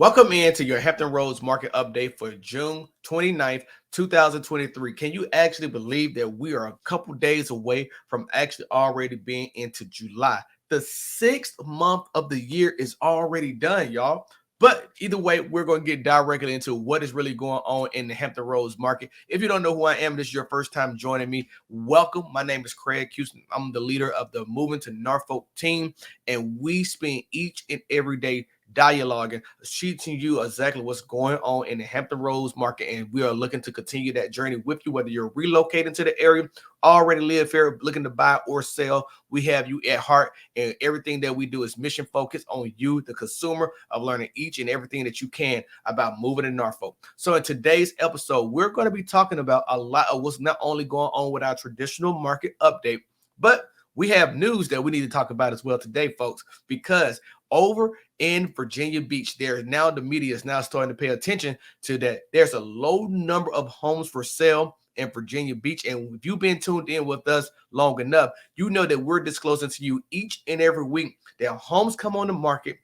Welcome into your Hampton Roads market update for June 29th, 2023. Can you actually believe that we are a couple days away from actually already being into July? The sixth month of the year is already done, y'all. But either way, we're going to get directly into what is really going on in the Hampton Roads market. If you don't know who I am, this is your first time joining me. Welcome. My name is Craig Houston. I'm the leader of the Moving to Norfolk team, and we spend each and every day dialoguing, teaching you exactly what's going on in the Hampton Roads market, and we are looking to continue that journey with you, whether you're relocating to the area, already live here, looking to buy or sell. We have you at heart, and everything that we do is mission focused on you, the consumer, of learning each and everything that you can about moving to Norfolk. So in today's episode, we're going to be talking about a lot of what's not only going on with our traditional market update, but we have news that we need to talk about as well today, folks, because over in Virginia Beach, the media is now starting to pay attention to that. There's a low number of homes for sale in Virginia Beach. And if you've been tuned in with us long enough, you know that we're disclosing to you each and every week that homes come on the market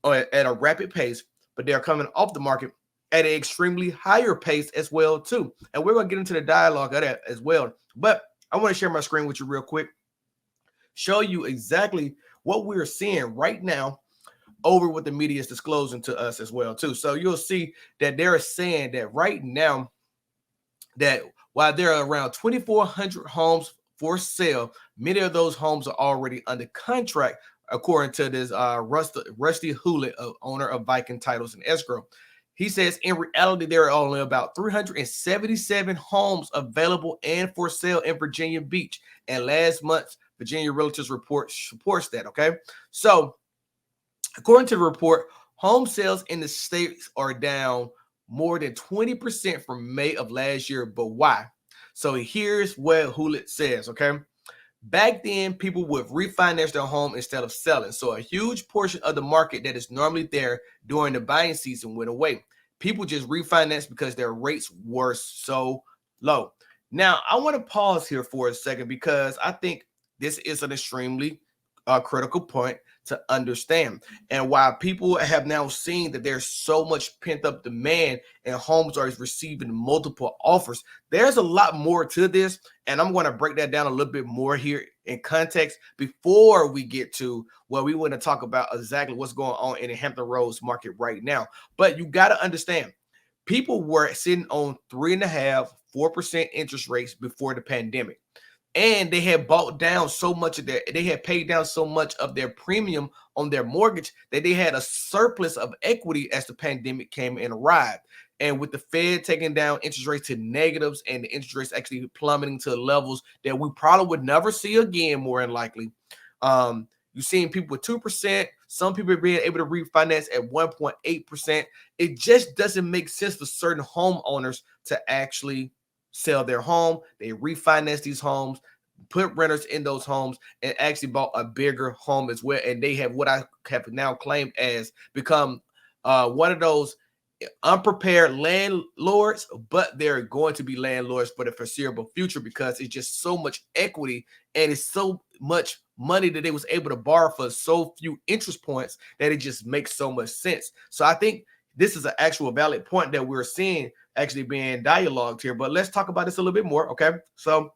at a rapid pace, but they're coming off the market at an extremely higher pace as well, too. And we're going to get into the dialogue of that as well. But I want to share my screen with you real quick, show you exactly what we're seeing right now over what the media is disclosing to us as well, too. So you'll see that they're saying that right now that while there are around 2,400 homes for sale, many of those homes are already under contract, according to this Rusty Hewlett, owner of Viking Titles and Escrow. He says in reality, there are only about 377 homes available and for sale in Virginia Beach. And last month's Virginia Realtors report supports that, okay? So according to the report, home sales in the states are down more than 20% from May of last year. But why? So here's what Hewlett says, okay? Back then, people would refinance their home instead of selling. So a huge portion of the market that is normally there during the buying season went away. People just refinanced because their rates were so low. Now, I want to pause here for a second because I think this is an extremely critical point to understand, and why people have now seen that there's so much pent-up demand and homes are receiving multiple offers. There's a lot more to this, and I'm going to break that down a little bit more here in context before we get to what we want to talk about exactly what's going on in the Hampton Roads market right now. But you got to understand, people were sitting on 3.5–4% interest rates before the pandemic. And they had bought down so much of they had paid down so much of their premium on their mortgage that they had a surplus of equity as the pandemic came and arrived. And with the Fed taking down interest rates to negatives and the interest rates actually plummeting to levels that we probably would never see again, more than likely. You're seeing people with 2%, some people are being able to refinance at 1.8%. It just doesn't make sense for certain homeowners to actually sell their home. They refinance these homes, put renters in those homes, and actually bought a bigger home as well. And they have what I have now claimed as become one of those unprepared landlords, but they're going to be landlords for the foreseeable future because it's just so much equity and it's so much money that they was able to borrow for so few interest points that it just makes so much sense. So I think this is an actual valid point that we're seeing actually being dialogued here. But let's talk about this a little bit more, okay? So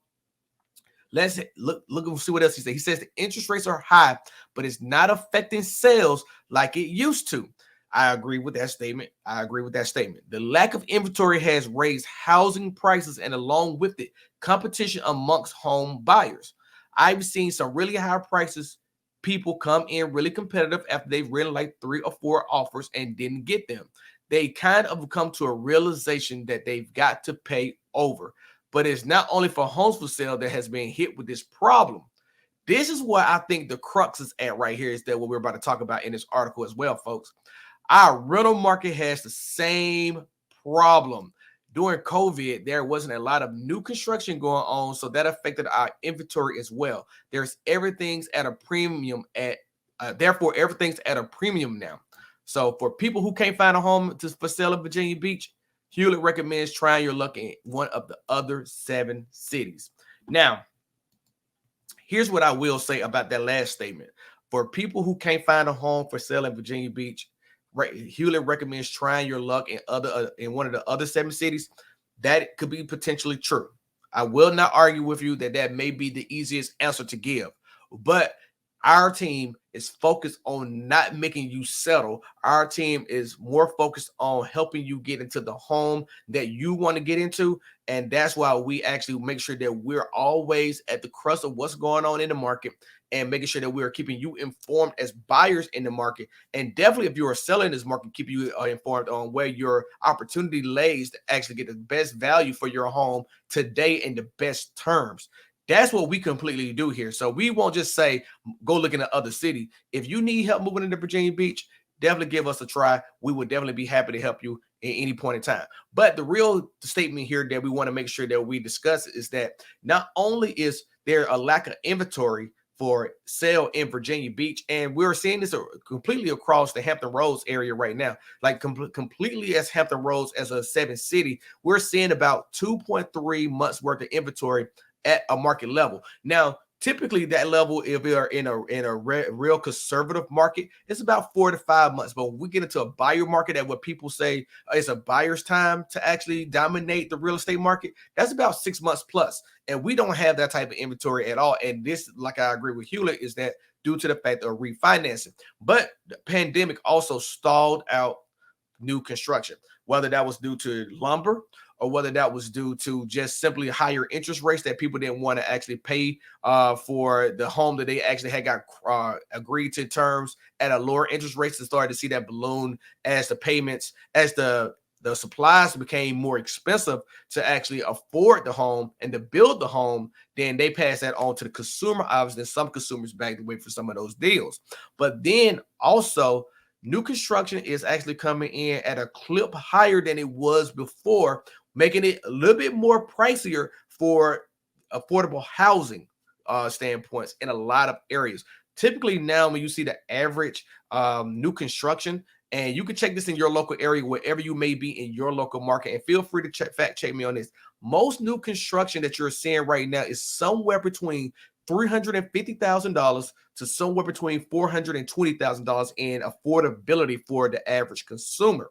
let's look and see what else he says. He says the interest rates are high, but it's not affecting sales like it used to. I agree with that statement. The lack of inventory has raised housing prices, and along with it, competition amongst home buyers. I've seen some really high prices. People come in really competitive after they've written like 3 or 4 offers and didn't get them. They kind of come to a realization that they've got to pay over. But it's not only for homes for sale that has been hit with this problem. This is what I think the crux is at right here, is that what we're about to talk about in this article as well, folks. Our rental market has the same problem. During COVID, there wasn't a lot of new construction going on, so that affected our inventory as well. Everything's at a premium therefore everything's at a premium now. So for people who can't find a home for sale in Virginia Beach, Hewlett recommends trying your luck in one of the other 7 cities. Now, here's what I will say about that last statement. For people who can't find a home for sale in Virginia Beach, Hewlett recommends trying your luck in one of the other 7 cities, that could be potentially true. I will not argue with you that that may be the easiest answer to give, but our team is focused on not making you settle. Our team is more focused on helping you get into the home that you want to get into. And that's why we actually make sure that we're always at the crust of what's going on in the market and making sure that we are keeping you informed as buyers in the market. And definitely, if you are selling this market, keep you informed on where your opportunity lays to actually get the best value for your home today in the best terms. That's what we completely do here. So we won't just say, go look in the other city. If you need help moving into Virginia Beach, definitely give us a try. We would definitely be happy to help you at any point in time. But the real statement here that we want to make sure that we discuss is that not only is there a lack of inventory for sale in Virginia Beach, and we're seeing this completely across the Hampton Roads area right now, like completely as Hampton Roads as a 7 city, we're seeing about 2.3 months worth of inventory at a market level. Now, typically that level, if we are in a real conservative market, it's about 4 to 5 months. But when we get into a buyer market, that what people say is a buyer's time to actually dominate the real estate market, that's about 6 months plus. And we don't have that type of inventory at all. And this, like I agree with Hewlett, is that due to the fact of refinancing. But the pandemic also stalled out new construction, whether that was due to lumber or whether that was due to just simply higher interest rates that people didn't want to actually pay for the home that they actually had got agreed to terms at a lower interest rate, and started to see that balloon as the payments, as the supplies became more expensive to actually afford the home and to build the home. Then they pass that on to the consumer. Obviously, some consumers backed away for some of those deals. But then also, new construction is actually coming in at a clip higher than it was before, making it a little bit more pricier for affordable housing standpoints in a lot of areas. Typically now, when you see the average new construction, and you can check this in your local area, wherever you may be in your local market, and feel free to fact check me on this. Most new construction that you're seeing right now is somewhere between $350,000 to somewhere between $420,000 in affordability for the average consumer.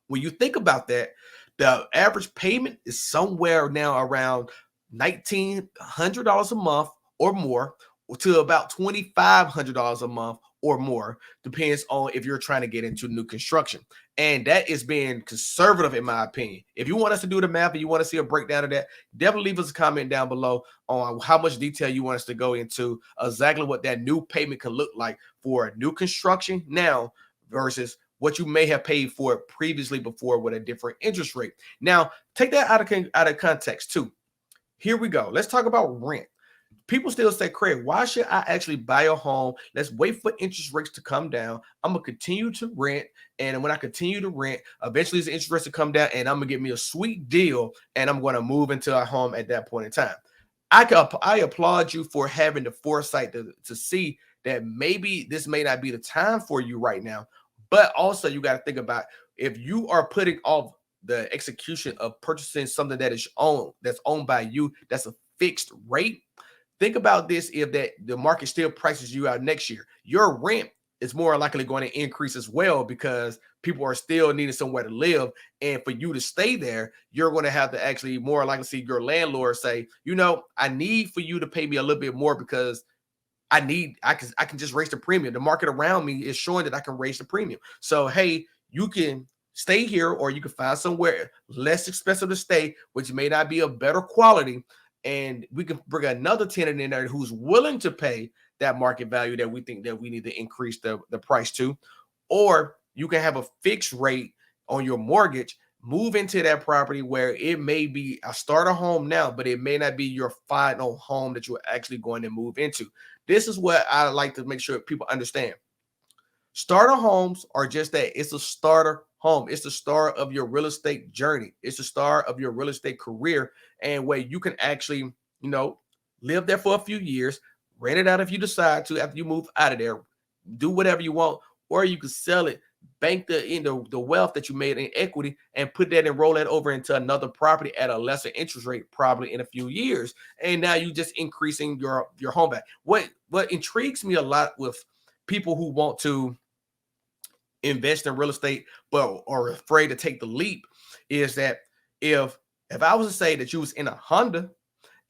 When you think about that, the average payment is somewhere now around $1,900 a month or more, to about $2,500 a month or more, depends on if you're trying to get into new construction. And that is being conservative, in my opinion. If you want us to do the math and you want to see a breakdown of that, definitely leave us a comment down below on how much detail you want us to go into exactly what that new payment can look like for new construction now versus what you may have paid for it previously before with a different interest rate. Now, take that out of context too. Here we go. Let's talk about rent. People still say, Craig, why should I actually buy a home? Let's wait for interest rates to come down. I'm going to continue to rent. And when I continue to rent, eventually the interest rates will come down and I'm going to get me a sweet deal and I'm going to move into a home at that point in time. I applaud you for having the foresight to see that maybe this may not be the time for you right now. But also you got to think about, if you are putting off the execution of purchasing something that's owned by you, that's a fixed rate. Think about this: if that the market still prices you out next year, your rent is more likely going to increase as well, because people are still needing somewhere to live. And for you to stay there, you're going to have to actually more likely see your landlord say, I need for you to pay me a little bit more because I can just raise the premium. The market around me is showing that I can raise the premium. So, hey, you can stay here or you can find somewhere less expensive to stay, which may not be of better quality. And we can bring another tenant in there who's willing to pay that market value that we think that we need to increase the price to. Or you can have a fixed rate on your mortgage, move into that property where it may be a starter home now, but it may not be your final home that you're actually going to move into. This is what I like to make sure people understand. Starter homes are just that. It's a starter home. It's the start of your real estate journey. It's the start of your real estate career, and where you can actually, live there for a few years, rent it out if you decide to after you move out of there, do whatever you want, or you can sell it, bank the wealth that you made in equity, and put that and roll that over into another property at a lesser interest rate, probably in a few years. And now you just increasing your home back. What intrigues me a lot with people who want to invest in real estate, but are afraid to take the leap, is that if I was to say that you was in a Honda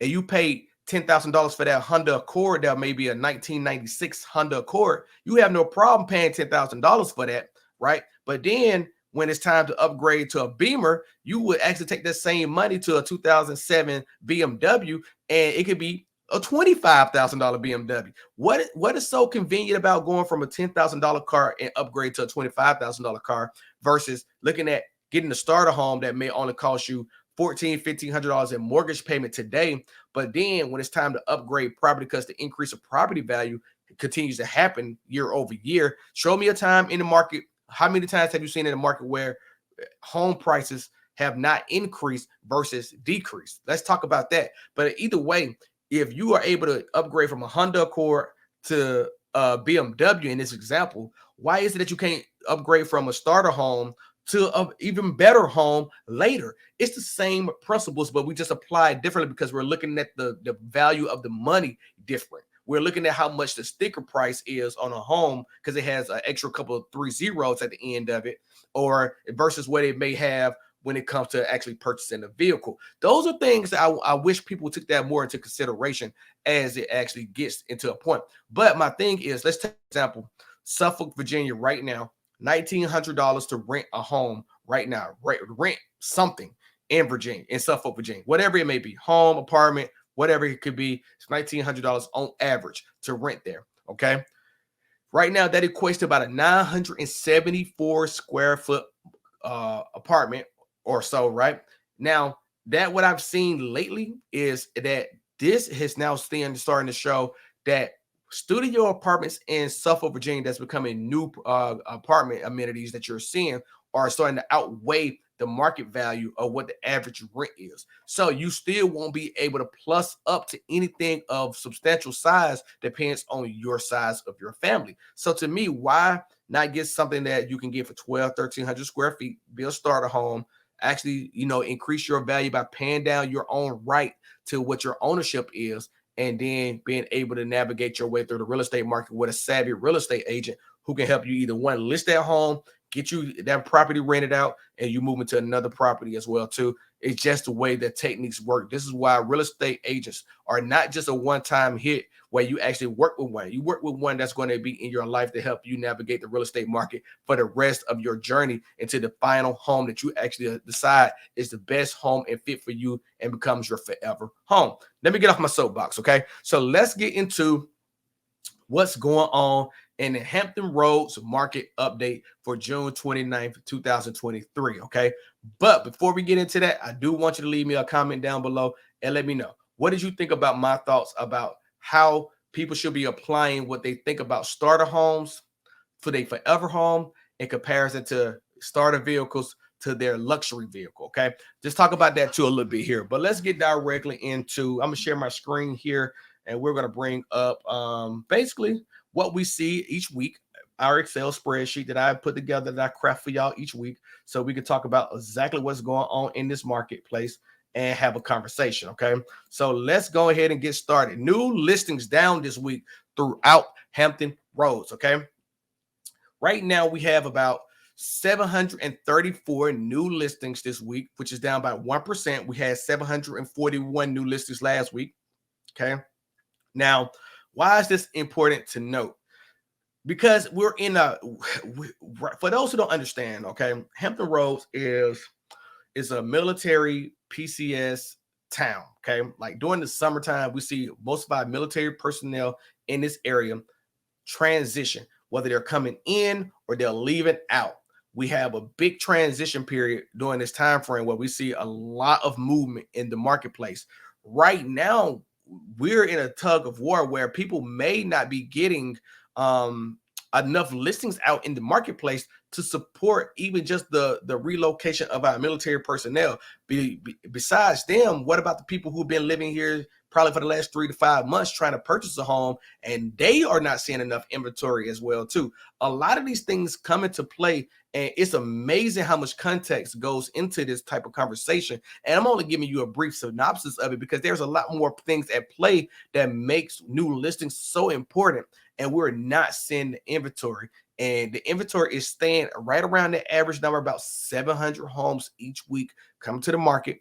and you paid $10,000 for that Honda Accord, that may be a 1996 Honda Accord, you have no problem paying $10,000 for that, right? But then when it's time to upgrade to a Beamer, you would actually take that same money to a 2007 BMW, and it could be a $25,000 BMW. What is so convenient about going from a $10,000 car and upgrade to a $25,000 car versus looking at getting a starter home that may only cost you $1,500 in mortgage payment today, but then when it's time to upgrade property because the increase of property value continues to happen year over year. Show me a time in the market. How many times have you seen in the market where home prices have not increased versus decreased? Let's talk about that. But either way, if you are able to upgrade from a Honda Accord to a BMW in this example, why is it that you can't upgrade from a starter home to an even better home later? It's the same principles, but we just apply it differently because we're looking at the value of the money different. We're looking at how much the sticker price is on a home because it has an extra couple of 3 zeros at the end of it, or versus what it may have when it comes to actually purchasing a vehicle. Those are things that I wish people took that more into consideration as it actually gets into a point. But my thing is, let's take an example, Suffolk, Virginia right now, $1,900 to rent a home right now, rent something in Virginia, in Suffolk, Virginia, whatever it may be, home, apartment, whatever it could be. It's $1,900 on average to rent there. Okay. Right now, that equates to about a 974 square foot apartment or so. Right now, that what I've seen lately is that this has now starting to show that studio apartments in Suffolk, Virginia, that's becoming new apartment amenities that you're seeing are starting to outweigh the market value of what the average rent is. So you still won't be able to plus up to anything of substantial size, depends on your size of your family. So to me, why not get something that you can get for 1,300 square feet, be a starter home, actually, increase your value by paying down your own right to what your ownership is, and then being able to navigate your way through the real estate market with a savvy real estate agent who can help you either one, list that home, get you that property rented out, and you move into another property as well too. It's just the way that techniques work. This is why real estate agents are not just a one-time hit where you actually work with one. You work with one that's going to be in your life to help you navigate the real estate market for the rest of your journey into the final home that you actually decide is the best home and fit for you and becomes your forever home. Let me get off my soapbox, okay? So let's get into what's going on in the Hampton Roads market update for June 29th, 2023, okay? But before we get into that, I do want you to leave me a comment down below and let me know, what did you think about my thoughts about how people should be applying what they think about starter homes for their forever home in comparison to starter vehicles to their luxury vehicle, okay? Just talk about that too a little bit here. But let's get directly into, I'm gonna share my screen here, and we're gonna bring up basically what we see each week, our Excel spreadsheet that I put together, that I craft for y'all each week, so we can talk about exactly what's going on in this marketplace and have a conversation, okay? So let's go ahead and get started. New listings down this week throughout Hampton Roads, okay? Right now we have about 734 new listings this week, which is down by 1%. We had 741 new listings last week, okay? Now, why is this important to note? Because we're in for those who don't understand, okay, Hampton Roads is a military PCS town, okay? Like during the summertime, we see most of our military personnel in this area transition, whether they're coming in or they're leaving out. We have a big transition period during this time frame where we see a lot of movement in the marketplace. Right now, we're in a tug of war where people may not be getting enough listings out in the marketplace to support even just the relocation of our military personnel. Besides them, what about the people who've been living here probably for the last 3 to 5 months trying to purchase a home, and they are not seeing enough inventory as well too? A lot of these things come into play, and it's amazing how much context goes into this type of conversation. And I'm only giving you a brief synopsis of it because there's a lot more things at play that makes new listings so important, and we're not seeing the inventory and the inventory is staying right around the average number, about 700 homes each week come to the market,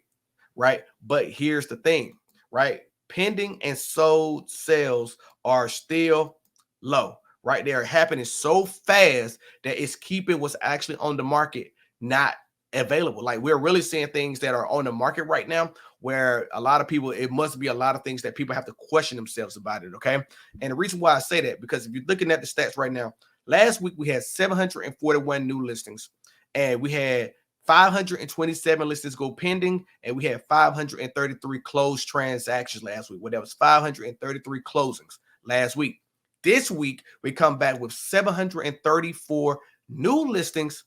right? But here's the thing, right? Pending and sold sales are still low, right? They are happening so fast that it's keeping what's actually on the market not available. Like, we're really seeing things that are on the market right now where a lot of people, it must be a lot of things that people have to question themselves about it. Okay. And the reason why I say that, because if you're looking at the stats right now, last week we had 741 new listings, and we had 527 listings go pending, and we had 533 closed transactions last week. Well, that was 533 closings last week. This week, we come back with 734 new listings.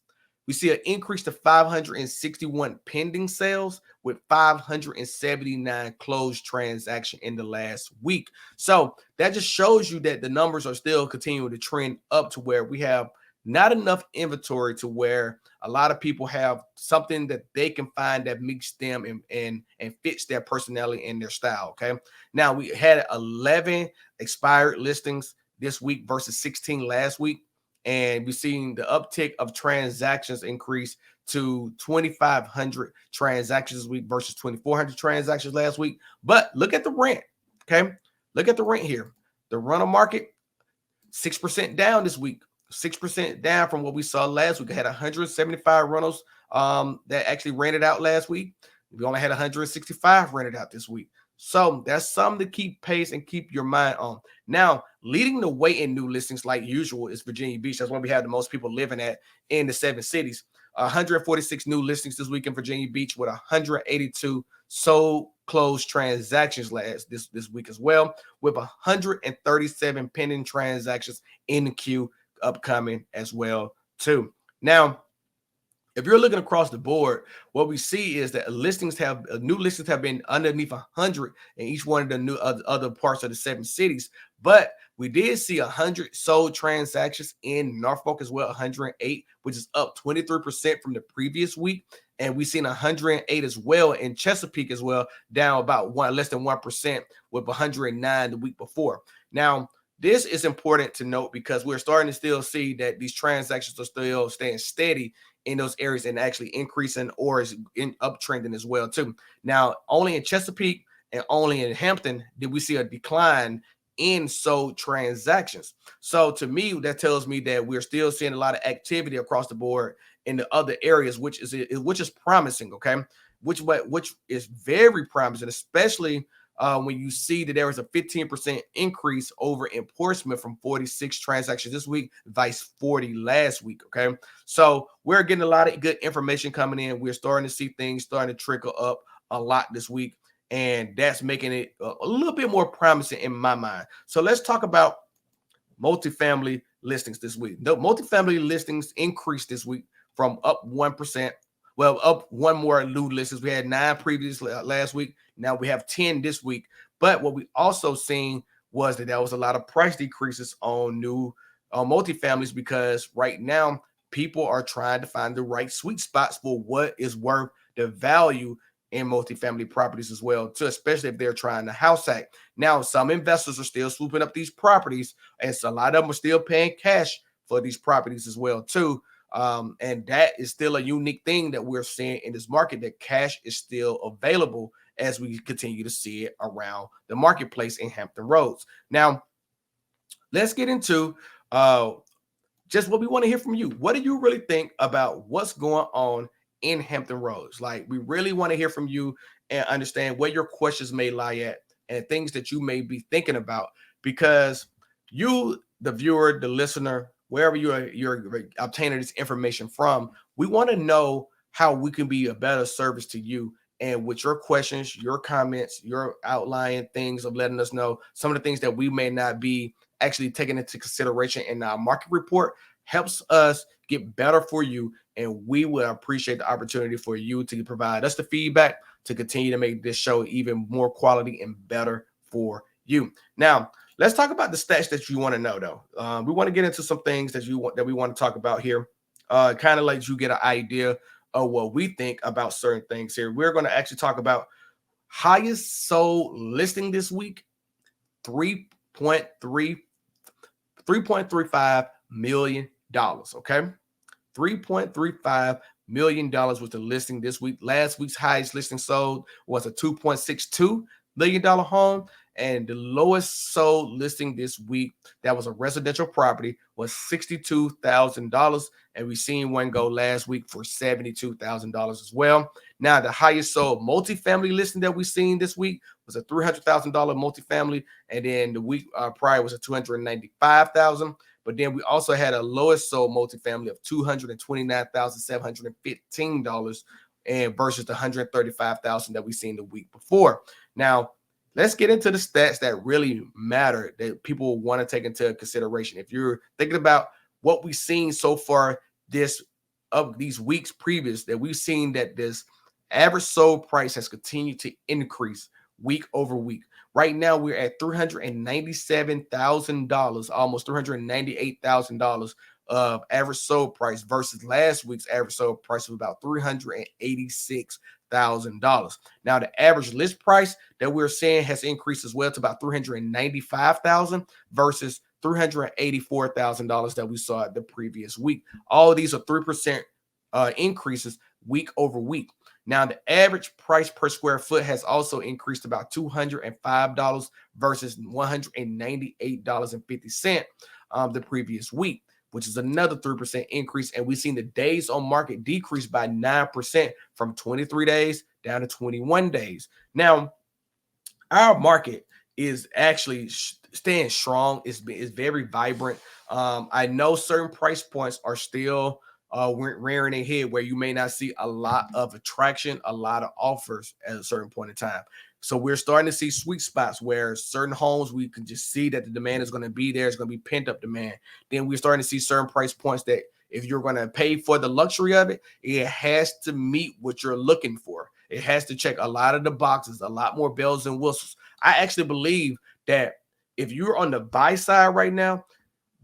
We see an increase to 561 pending sales with 579 closed transaction in the last week. So that just shows you that the numbers are still continuing to trend up to where we have not enough inventory to where a lot of people have something that they can find that meets them and fits their personality and their style. Okay. Now, we had 11 expired listings this week versus 16 last week. And we've seen the uptick of transactions increase to 2,500 transactions this week versus 2,400 transactions last week. But look at the rent. Okay. Look at the rent here. The rental market, 6% down this week. 6% down from what we saw last week. I had 175 rentals that actually rented out last week. We only had 165 rented out this week. So that's something to keep pace and keep your mind on. Now, leading the way in new listings like usual is Virginia Beach. That's where we have the most people living at in the 7 cities. 146 new listings this week in Virginia Beach with 182 sold closed transactions this week as well, with 137 pending transactions in the queue upcoming as well too. Now, if you're looking across the board, what we see is that new listings have been underneath 100 in each one of the new other parts of the 7 cities. But we did see 100 sold transactions in Norfolk as well, 108, which is up 23% from the previous week. And we've seen 108 as well in Chesapeake as well, down about less than 1% with 109 the week before. Now, this is important to note because we're starting to still see that these transactions are still staying steady in those areas and actually increasing or is uptrending as well too. Now, only in Chesapeake and only in Hampton did we see a decline in sold transactions. So to me, that tells me that we're still seeing a lot of activity across the board in the other areas, which is promising. Okay, which is very promising, especially when you see that there was a 15% increase over in Portsmouth from 46 transactions this week, vice 40 last week. Okay. So we're getting a lot of good information coming in. We're starting to see things starting to trickle up a lot this week. And that's making it a little bit more promising in my mind. So let's talk about multifamily listings this week. The multifamily listings increased this week from up 1%. Well, up one more new listings. We had 9 previous last week. Now we have 10 this week. But what we also seen was that there was a lot of price decreases on new multifamilies because right now people are trying to find the right sweet spots for what is worth the value in multifamily properties as well, too, especially if they're trying to house hack. Now, some investors are still swooping up these properties, and so a lot of them are still paying cash for these properties as well, too. And that is still a unique thing that we're seeing in this market, that cash is still available as we continue to see it around the marketplace in Hampton Roads. Now, let's get into just what we want to hear from you. What do you really think about what's going on in Hampton Roads? Like, we really want to hear from you and understand where your questions may lie at and things that you may be thinking about, because you, the viewer, the listener, wherever you're obtaining this information from, we want to know how we can be a better service to you. And with your questions, your comments, your outlying things of letting us know some of the things that we may not be actually taking into consideration in our market report helps us get better for you. And we will appreciate the opportunity for you to provide us the feedback to continue to make this show even more quality and better for you. Now, let's talk about the stats that you want to know, though. We want to get into some things that we want to talk about here, kind of let you get an idea of what we think about certain things here. We're going to actually talk about highest sold listing this week, 3.35 million Okay, $3.35 million was the listing this week. Last week's highest listing sold was a $2.62 million home. And the lowest sold listing this week that was a residential property was $62,000. And we seen one go last week for $72,000 as well. Now, the highest sold multifamily listing that we seen this week was a $300,000 multifamily. And then the week prior was a $295,000. But then we also had a lowest sold multifamily of $229,715 and versus the $135,000 that we seen the week before. Now, let's get into the stats that really matter that people want to take into consideration. If you're thinking about what we've seen so far these weeks previous, that we've seen that this average sold price has continued to increase week over week. Right now, we're at $397,000, almost $398,000 of average sold price versus last week's average sold price of about $386,000. Now, the average list price that we're seeing has increased as well to about $395,000 versus $384,000 that we saw the previous week. All of these are 3% increases week over week. Now, the average price per square foot has also increased about $205 versus $198.50 the previous week, which is another 3% increase. And we've seen the days on market decrease by 9% from 23 days down to 21 days. Now, our market is actually staying strong. It's very vibrant. I know certain price points are still rearing their head where you may not see a lot of attraction, a lot of offers at a certain point in time. So we're starting to see sweet spots where certain homes we can just see that the demand is going to be there. It's going to be pent up demand. Then we're starting to see certain price points that if you're going to pay for the luxury of it, it has to meet what you're looking for. It has to check a lot of the boxes, a lot more bells and whistles. I actually believe that if you're on the buy side right now,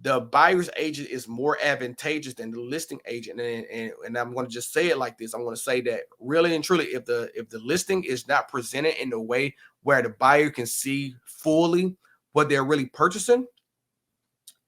the buyer's agent is more advantageous than the listing agent. And I'm going to just say it like this. I'm going to say that really and truly, if the listing is not presented in a way where the buyer can see fully what they're really purchasing,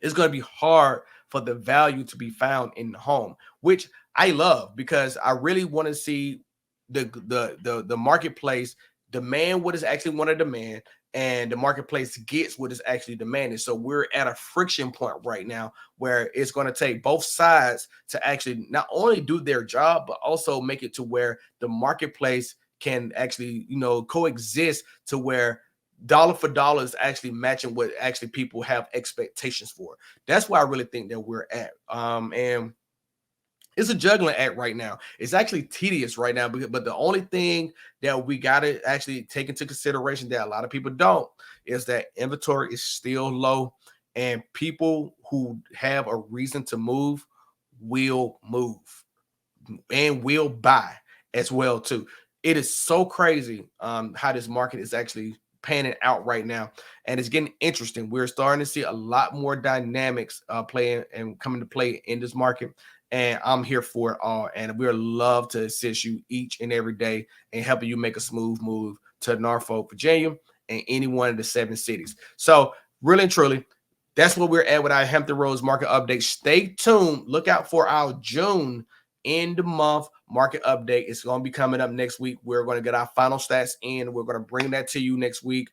it's going to be hard for the value to be found in the home, which I love because I really want to see the marketplace demand what is actually want to demand, and the marketplace gets what is actually demanded. So we're at a friction point right now where it's going to take both sides to actually not only do their job, but also make it to where the marketplace can actually, coexist to where dollar for dollar is actually matching what actually people have expectations for. That's why I really think that we're at. And it's a juggling act right now. It's actually tedious right now, but the only thing that we got to actually take into consideration that a lot of people don't is that inventory is still low, and people who have a reason to move will move and will buy as well too. It is so crazy how this market is actually panning out right now, and it's getting interesting. We're starting to see a lot more dynamics playing and coming to play in this market. And I'm here for it all. And we'd love to assist you each and every day and helping you make a smooth move to Norfolk, Virginia, and any one of the 7 cities. So really and truly, that's where we're at with our Hampton Roads market update. Stay tuned. Look out for our June end of month market update. It's going to be coming up next week. We're going to get our final stats in. We're going to bring that to you next week.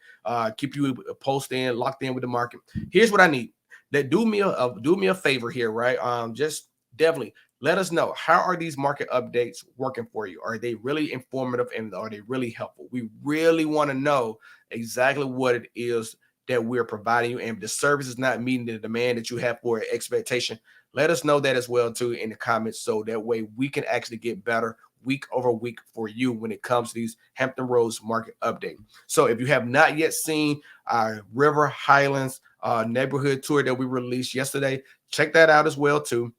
Keep you posted in, locked in with the market. Here's what I need. That do me a favor here, right? Just definitely let us know, how are these market updates working for you? Are they really informative and are they really helpful? We really want to know exactly what it is that we're providing you, and if the service is not meeting the demand that you have for expectation, let us know that as well too in the comments, so that way we can actually get better week over week for you when it comes to these Hampton Roads market update. So if you have not yet seen our River Highlands neighborhood tour that we released yesterday, check that out as well too.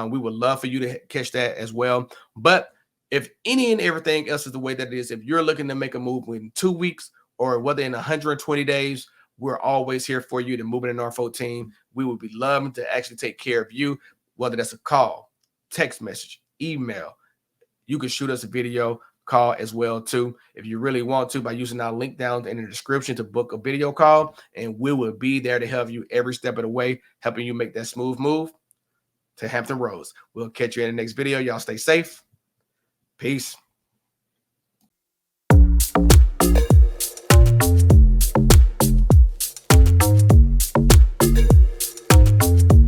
We would love for you to catch that as well. But if any and everything else is the way that it is, if you're looking to make a move in 2 weeks or whether in 120 days, we're always here for you, the Moving To Norfolk team. We would be loving to actually take care of you, whether that's a call, text message, email. You can shoot us a video call as well too, if you really want to, by using our link down in the description to book a video call, and we will be there to help you every step of the way, helping you make that smooth move to Hampton Roads. We'll catch you in the next video. Y'all stay safe. Peace.